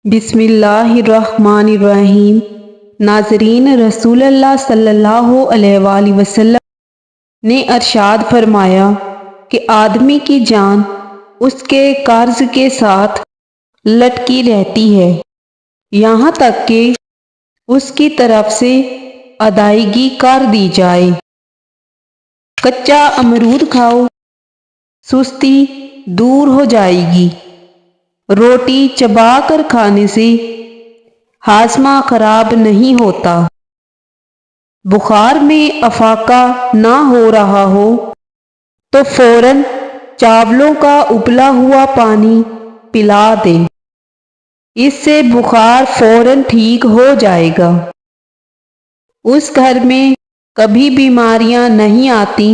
بسم اللہ الرحمن الرحیم۔ ناظرین، رسول اللہ صلی اللہ علیہ وآلہ وسلم نے ارشاد فرمایا کہ آدمی کی جان اس کے قرض کے ساتھ لٹکی رہتی ہے یہاں تک کہ اس کی طرف سے ادائیگی کر دی جائے۔ کچا امرود کھاؤ، سستی دور ہو جائے گی۔ روٹی چبا کر کھانے سے ہاضمہ خراب نہیں ہوتا۔ بخار میں افاقہ نہ ہو رہا ہو تو فوراً چاولوں کا ابلا ہوا پانی پلا دیں، اس سے بخار فوراً ٹھیک ہو جائے گا۔ اس گھر میں کبھی بیماریاں نہیں آتی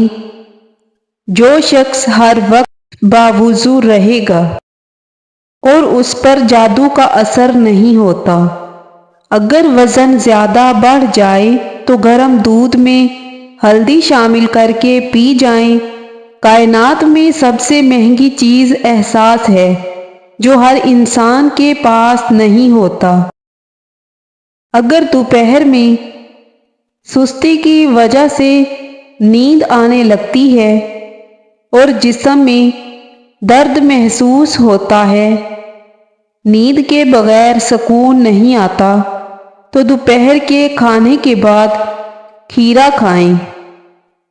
جو شخص ہر وقت باوضو رہے گا اور اس پر جادو کا اثر نہیں ہوتا۔ اگر وزن زیادہ بڑھ جائے تو گرم دودھ میں ہلدی شامل کر کے پی جائیں۔ کائنات میں سب سے مہنگی چیز احساس ہے جو ہر انسان کے پاس نہیں ہوتا۔ اگر دوپہر میں سستی کی وجہ سے نیند آنے لگتی ہے اور جسم میں درد محسوس ہوتا ہے، نیند کے بغیر سکون نہیں آتا، تو دوپہر کے کھانے کے بعد کھیرا کھائیں۔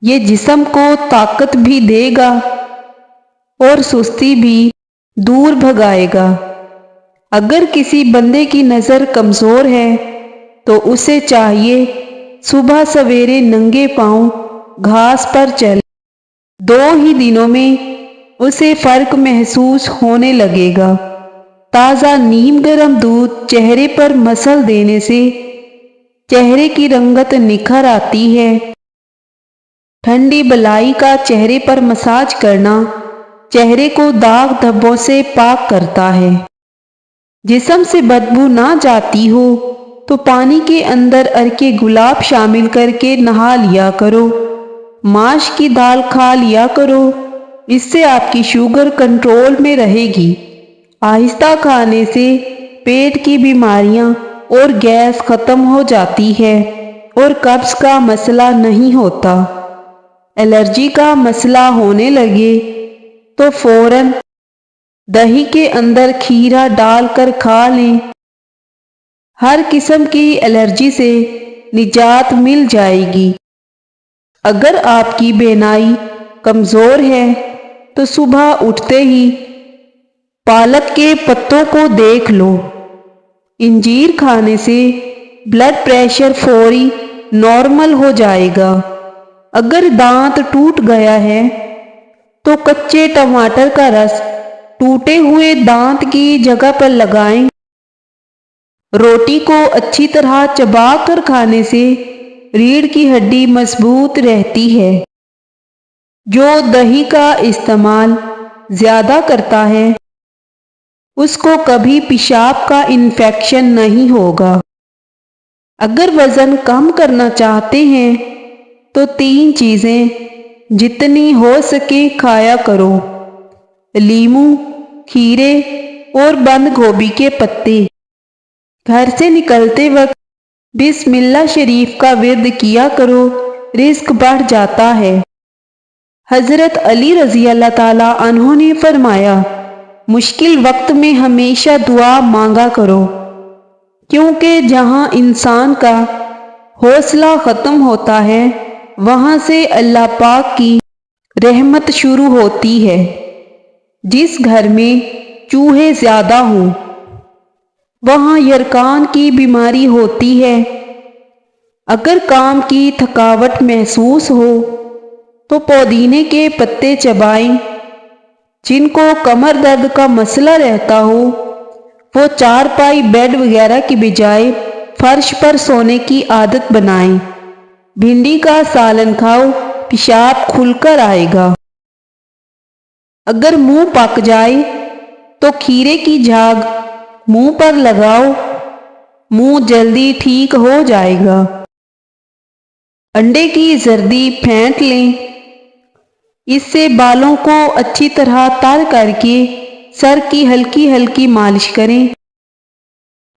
یہ جسم کو طاقت بھی دے گا اور سستی بھی دور بھگائے گا۔ اگر کسی بندے کی نظر کمزور ہے تو اسے چاہیے صبح سویرے ننگے پاؤں گھاس پر چلے۔ 2 ہی دنوں میں اسے فرق محسوس ہونے لگے گا۔ تازہ نیم گرم دودھ چہرے پر مسل دینے سے چہرے کی رنگت نکھر آتی ہے۔ ٹھنڈی بلائی کا چہرے پر مساج کرنا چہرے کو داغ دھبوں سے پاک کرتا ہے۔ جسم سے بدبو نہ جاتی ہو تو پانی کے اندر عرق گلاب شامل کر کے نہا لیا کرو۔ ماش کی دال کھا لیا کرو، اس سے آپ کی شوگر کنٹرول میں رہے گی۔ آہستہ کھانے سے پیٹ کی بیماریاں اور گیس ختم ہو جاتی ہے اور قبض کا مسئلہ نہیں ہوتا۔ الرجی کا مسئلہ ہونے لگے تو فوراً دہی کے اندر کھیرا ڈال کر کھا لیں، ہر قسم کی الرجی سے نجات مل جائے گی۔ اگر آپ کی بینائی کمزور ہے تو صبح اٹھتے ہی پالک کے پتوں کو دیکھ لو۔ انجیر کھانے سے بلڈ پریشر فوری نارمل ہو جائے گا۔ اگر دانت ٹوٹ گیا ہے تو کچے ٹماٹر کا رس ٹوٹے ہوئے دانت کی جگہ پر لگائیں۔ روٹی کو اچھی طرح چبا کر کھانے سے ریڑھ کی ہڈی مضبوط رہتی ہے۔ جو دہی کا استعمال زیادہ کرتا ہے اس کو کبھی پیشاب کا انفیکشن نہیں ہوگا۔ اگر وزن کم کرنا چاہتے ہیں تو 3 چیزیں جتنی ہو سکے کھایا کرو: لیموں، کھیرے اور بند گوبھی کے پتے۔ گھر سے نکلتے وقت بسم اللہ شریف کا ورد کیا کرو، رزق بڑھ جاتا ہے۔ حضرت علی رضی اللہ تعالیٰ عنہ نے فرمایا، مشکل وقت میں ہمیشہ دعا مانگا کرو، کیونکہ جہاں انسان کا حوصلہ ختم ہوتا ہے وہاں سے اللہ پاک کی رحمت شروع ہوتی ہے۔ جس گھر میں چوہے زیادہ ہوں وہاں یرکان کی بیماری ہوتی ہے۔ اگر کام کی تھکاوٹ محسوس ہو تو پودینے کے پتے چبائیں۔ جن کو کمر درد کا مسئلہ رہتا ہو وہ چارپائی بیڈ وغیرہ کی بجائے فرش پر سونے کی عادت بنائیں۔ بھنڈی کا سالن کھاؤ، پیشاب کھل کر آئے گا۔ اگر منہ پک جائے تو کھیرے کی جھاگ منہ پر لگاؤ، منہ جلدی ٹھیک ہو جائے گا۔ انڈے کی زردی پھینٹ لیں، اس سے بالوں کو اچھی طرح تر کر کے سر کی ہلکی ہلکی مالش کریں۔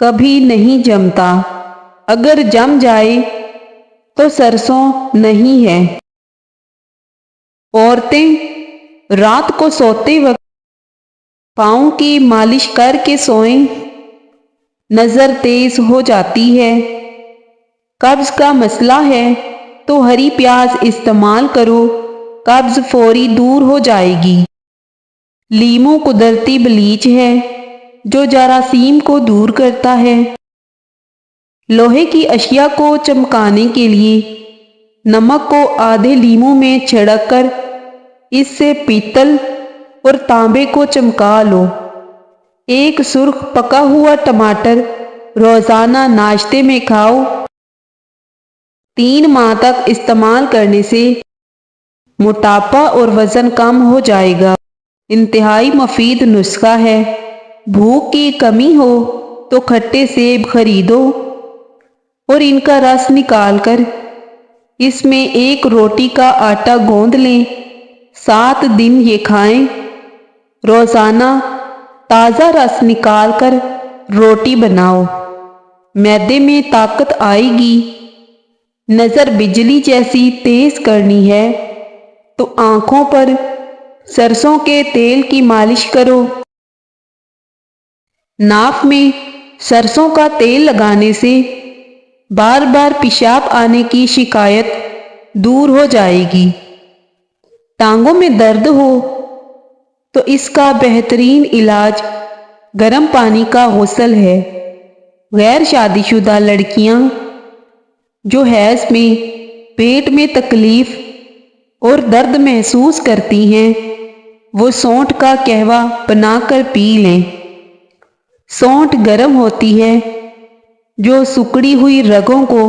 کبھی نہیں جمتا، اگر جم جائے تو سرسوں نہیں ہے۔ عورتیں رات کو سوتے وقت پاؤں کی مالش کر کے سوئیں، نظر تیز ہو جاتی ہے۔ قبض کا مسئلہ ہے تو ہری پیاز استعمال کرو، قبض فوری دور ہو جائے گی۔ لیمو قدرتی بلیچ ہے جو جراثیم کو دور کرتا ہے۔ لوہے کی اشیاء کو چمکانے کے لیے نمک کو آدھے لیمو میں چھڑک کر اس سے پیتل اور تانبے کو چمکا لو۔ ایک سرخ پکا ہوا ٹماٹر روزانہ ناشتے میں کھاؤ۔ 3 ماہ تک استعمال کرنے سے موٹاپا اور وزن کم ہو جائے گا۔ انتہائی مفید نسخہ ہے۔ بھوک کی کمی ہو تو کھٹے سیب خریدو اور ان کا رس نکال کر اس میں 1 روٹی کا آٹا گوندھ لیں، 7 دن یہ کھائیں۔ روزانہ تازہ رس نکال کر روٹی بناؤ، معدے میں طاقت آئے گی۔ نظر بجلی جیسی تیز کرنی ہے تو آنکھوں پر سرسوں کے تیل کی مالش کرو۔ ناف میں سرسوں کا تیل لگانے سے بار بار پیشاب آنے کی شکایت دور ہو جائے گی۔ ٹانگوں میں درد ہو تو اس کا بہترین علاج گرم پانی کا غسل ہے۔ غیر شادی شدہ لڑکیاں جو حیض میں پیٹ میں تکلیف اور درد محسوس کرتی ہیں وہ سونٹھ کا قہوہ بنا کر پی لیں۔ سونٹھ گرم ہوتی ہے جو سکڑی ہوئی رگوں کو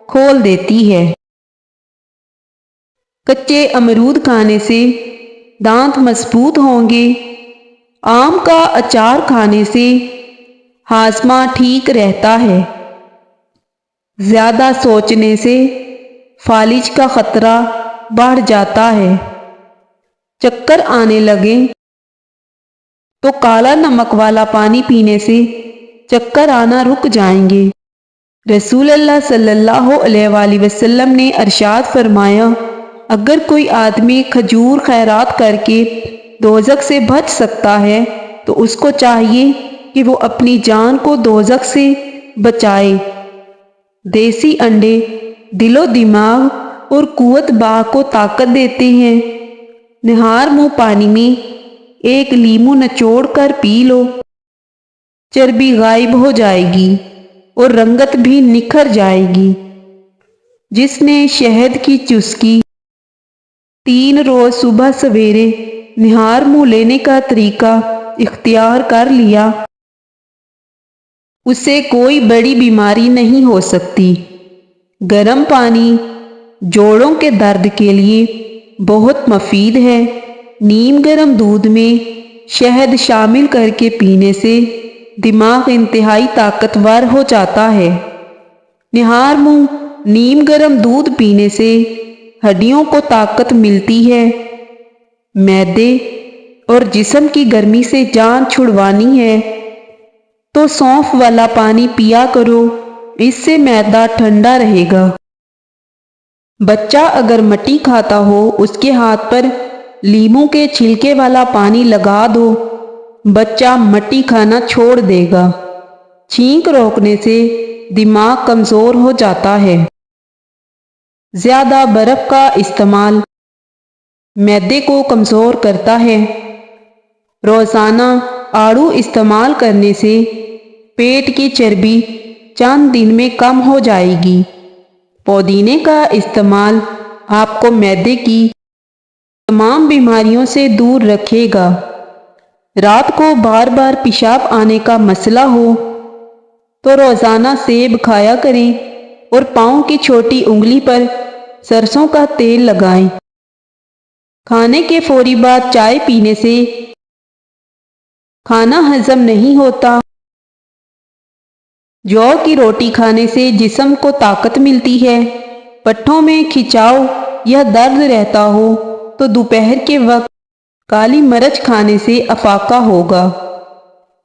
کھول دیتی ہے۔ کچے امرود کھانے سے دانت مضبوط ہوں گے۔ آم کا اچار کھانے سے ہاضمہ ٹھیک رہتا ہے۔ زیادہ سوچنے سے فالج کا خطرہ بڑھ جاتا ہے۔ چکر آنے لگے تو کالا نمک والا پانی پینے سے چکر آنا رک جائیں گے۔ رسول اللہ صلی اللہ علیہ وآلہ وسلم نے ارشاد فرمایا، اگر کوئی آدمی کھجور خیرات کر کے دوزخ سے بچ سکتا ہے تو اس کو چاہیے کہ وہ اپنی جان کو دوزخ سے بچائے۔ دیسی انڈے دل و دماغ اور قوت باہ کو طاقت دیتے ہیں۔ نہار منہ پانی میں 1 لیمو نچوڑ کر پی لو، چربی غائب ہو جائے گی اور رنگت بھی نکھر جائے گی۔ جس نے شہد کی چسکی 3 روز صبح سویرے نہار منہ لینے کا طریقہ اختیار کر لیا، اسے کوئی بڑی بیماری نہیں ہو سکتی۔ گرم پانی جوڑوں کے درد کے لیے بہت مفید ہے۔ نیم گرم دودھ میں شہد شامل کر کے پینے سے دماغ انتہائی طاقتور ہو جاتا ہے۔ نہار منہ نیم گرم دودھ پینے سے ہڈیوں کو طاقت ملتی ہے۔ معدے اور جسم کی گرمی سے جان چھڑوانی ہے تو سونف والا پانی پیا کرو، اس سے معدہ ٹھنڈا رہے گا۔ بچہ اگر مٹی کھاتا ہو اس کے ہاتھ پر لیموں کے چھلکے والا پانی لگا دو، بچہ مٹی کھانا چھوڑ دے گا۔ چھینک روکنے سے دماغ کمزور ہو جاتا ہے۔ زیادہ برف کا استعمال معدے کو کمزور کرتا ہے۔ روزانہ آڑو استعمال کرنے سے پیٹ کی چربی چند دن میں کم ہو جائے گی۔ پودینے کا استعمال آپ کو معدے کی تمام بیماریوں سے دور رکھے گا۔ رات کو بار بار پیشاب آنے کا مسئلہ ہو تو روزانہ سیب کھایا کریں اور پاؤں کی چھوٹی انگلی پر سرسوں کا تیل لگائیں۔ کھانے کے فوری بعد چائے پینے سے کھانا ہضم نہیں ہوتا۔ جو کی روٹی کھانے سے جسم کو طاقت ملتی ہے۔ پٹھوں میں کھچاؤ یا درد رہتا ہو تو دوپہر کے وقت کالی مرچ کھانے سے افاقہ ہوگا۔